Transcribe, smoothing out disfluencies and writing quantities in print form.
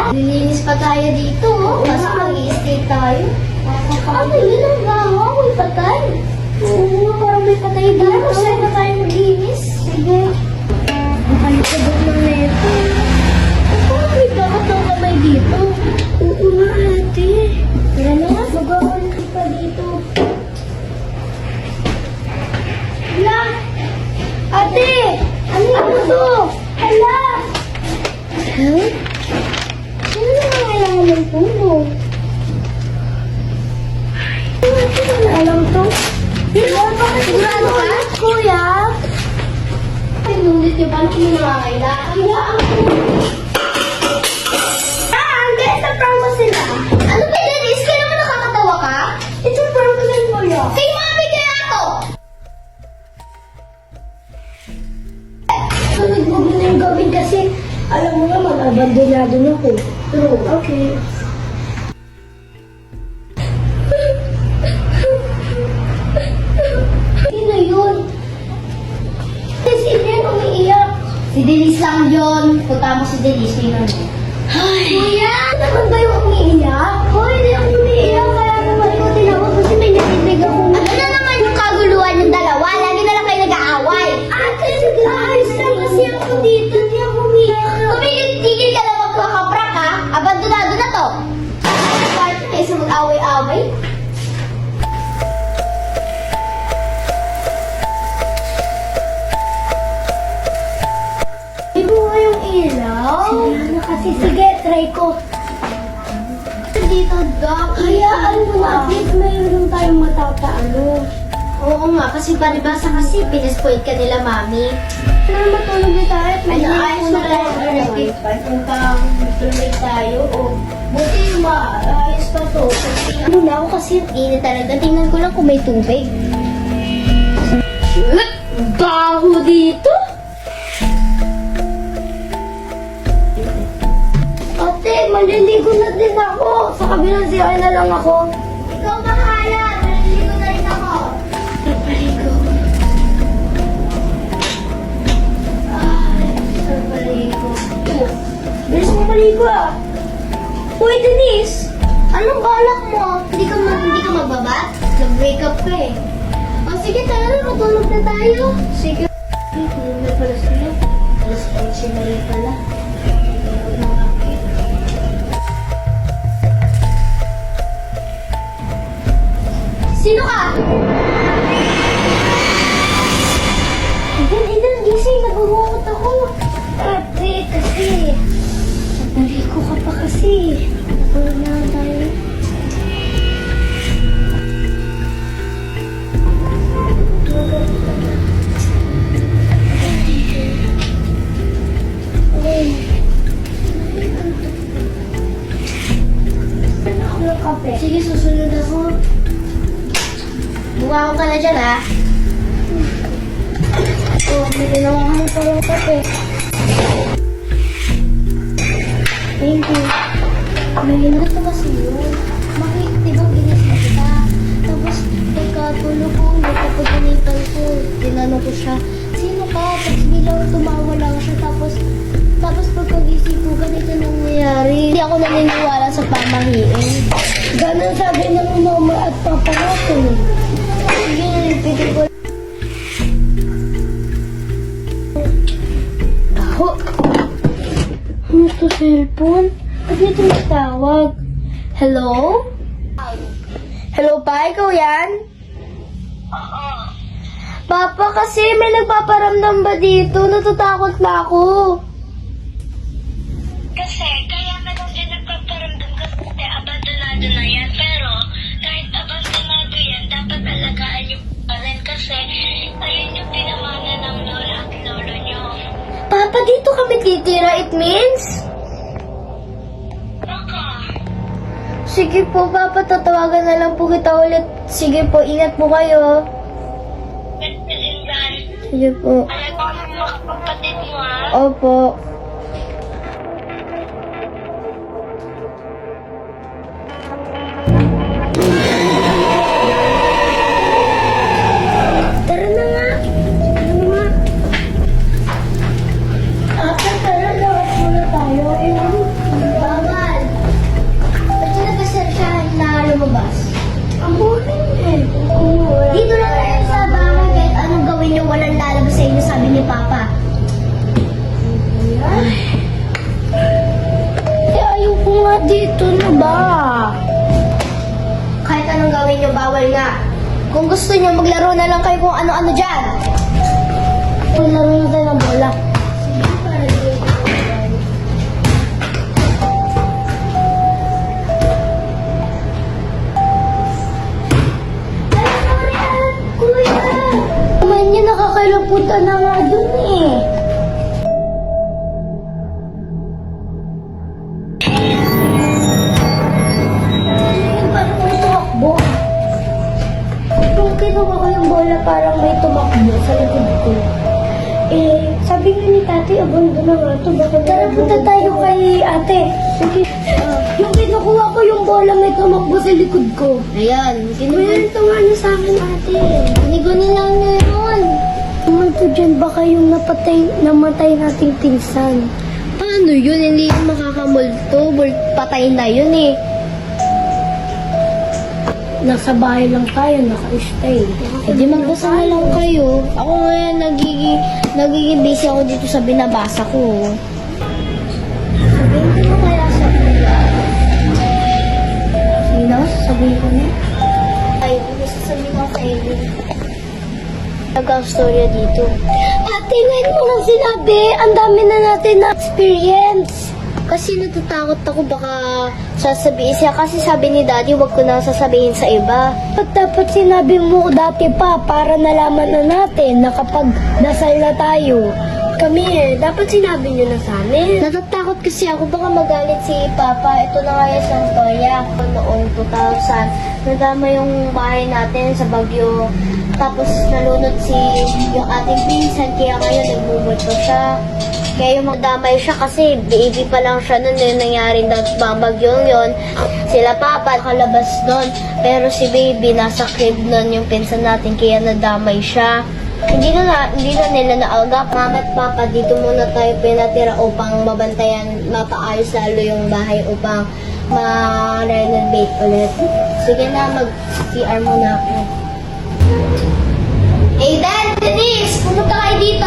Lilinis pa tayo dito, oh. Kasi mag-i-stay tayo. Ano yun ang gawa? May patay. Oo, parang may patay dito. Saan na tayo mag-inis? Sige. Nakalikabot ng neto. Parang may dapat ng kamay dito. Oo nga, ate. Tara na nga, mag-awalit pa dito. Hala! Ate! Ano to? Hala! Huh? Sino na kailangan ng tulong? Hindi ko na alam to. Bakit sigurado ka? Kuya? Pinulit niyo paano kung nangangailangan? Hayaan ko. Hanggang sa prank mo sila. Ano ba yan? Is ka naman nakakatawa ka? It's a prank lang mo yun. Kay mami kaya to! Sunod mo na yung gawin kasi alam mo naman, abandonado na ko. True. Okay. Sino yun? Si Jen umiiyak. Si Denise lang yun. Punta mo si Denise. Tingnan mo. Ay! Kuya! Naman ba yung umiiyak? Hoy, hindi ako umiiyak. Kaya naman ikaw tinawag kasi may natitig ako. Ano na naman yung kaguluhan ng dalawa? Lagi na lang kayo nag-aaway. Ate, sige. Ayos lang kasi ako dito. Hindi ako umiiyak. Tumigil-tigil ka lang magkakaprak ha. Abandonado na to. Kahit na isa mag-away-away. Yung ilaw? Sila kasi. Sige, try ko. Dito, Doc. Hayaan mo na. At least mayroon tayong matapaano. Oo nga, kasi palibasa kasi pinispoil ka nila, Mami. Ano matulog na tayo? May ayos na tayo. Kung kang tulog tayo, o buti maayos pa to. Ano na ako kasi init talaga. Tingnan ko lang kung may tubig. Baho dito! Ate, maliligo na din ako. Sa kabilang CR na lang ako. Ikaw bahala. Maliligo na rin ako. Sarpaligo. Ay, sarpaligo. Bilis mo maligo ah. Uy, Denise. Anong balak mo? Hindi ka magbabat? Nag-wake up ka eh. O sige, tara na. Matulog na tayo. Sige. Ay, tulog na pala sila. Alas 11 na rin pala. Sino ka? Idan, gising. Naguhukot ako. Ate, kasi. Naligo ka pa kasi. Natulog na lang tayo. Sige, susunod ako. Bukaw ka na dyan, ha? Oh, may ginawahan pa yung kape. Thank you. May ginato kasi yun. Bakit, di ba ginising kita? Tapos, pagkatulog ko, napapaginitan ko. Tinanong ko siya, sino ka? Tapos bilang tumawa lang siya. Tapos pagkagising ko, ganito nangyayari. Hindi ako naniniwala sa pamahiin. Ganun sabi ng mama at papa natin. Sige, nalipitin ko. Ako? Ano to, cellphone? Ba't dito nagtawag? Hello? Hello pa? Ikaw yan? Papa, kasi may nagpaparamdam ba dito? Natatakot na ako. Kasi, kaya meron din nagpaparamdam kasi abandonado na yan. Pero, kahit abandonado yan, dapat alagaan nyo pa rin kasi ayun yung pinamana ng lola at lolo nyo. Papa, dito kami titira, it means? Baka, Sige po, Papa, tatawagan na lang po kita ulit. Sige po, ingat po kayo. Pagkasindan, Sige po. alagaan mo mga kapatid mo ha. Opo. Tara na nga. Tara na nga. Ate, tara, lakad muna tayo. Baba, Papa. Ayoko nga dito na ba? Kahit anong gawin nyo, bawal nga. Kung gusto nyo, maglaro na lang kayo kung ano-ano dyan. Maglaro na tayo ng bola. Kuya! Naman niya nakakalaputan na nga dun eh. Parang may tumakbo. Nung kinuha ko yung bola, parang may tumakbo sa likod ko. Sabi nga ni Tati, abondo na nga ito. Tara, punta tayo kay ate. Sige. Yung kinukuha ko yung bola, may tumakbo sa likod ko. Ayan. Kinuwento nga niya sa akin, ate. Nigunin lang na yun. Ito dyan, baka yung namatay nating pinsan. Paano yun? Hindi yung makakamulto. Patay na yun eh. Nasa bahay lang tayo, naka-stay. Eh di magbasa na lang kayo. Ako ngayon, nagiging busy ako dito sa binabasa ko. Sabihin ko na kaya sa kuya. Sino? Sabihin ko na? Ay, sasabihin ko sa Ellie. Nag-storya dito. Ate, ngayon mo lang sinabi, ang dami na natin na experience. Kasi natatakot ako baka sasabihin siya. Kasi sabi ni Daddy, wag ko na sasabihin sa iba. Dapat sinabi mo dati pa para nalaman na natin na kapag dasal na tayo. Kami dapat sinabi niyo na sa amin. Natatakot kasi ako baka magalit si Papa. Ito na nga yung isang storya. Noong 2000, nadama yung bahay natin sa bagyo. Tapos nalunod yung ating pinsan, kaya ngayon nagbubulto siya. Kaya yung magdamay siya kasi baby pa lang siya nun yung nangyari na bagyong yon. Sila Papa nakalabas nun. Pero si baby nasa crib nun yung pinsan natin kaya nadamay siya. Hindi na nila naagap. Mama at Papa, dito muna tayo pinatira upang mabantayan, mapaayos lalo yung bahay upang ma-renovate ulit. Sige na, mag-PR muna ako. Hey, Dad! Denise! Pumunta kayo dito!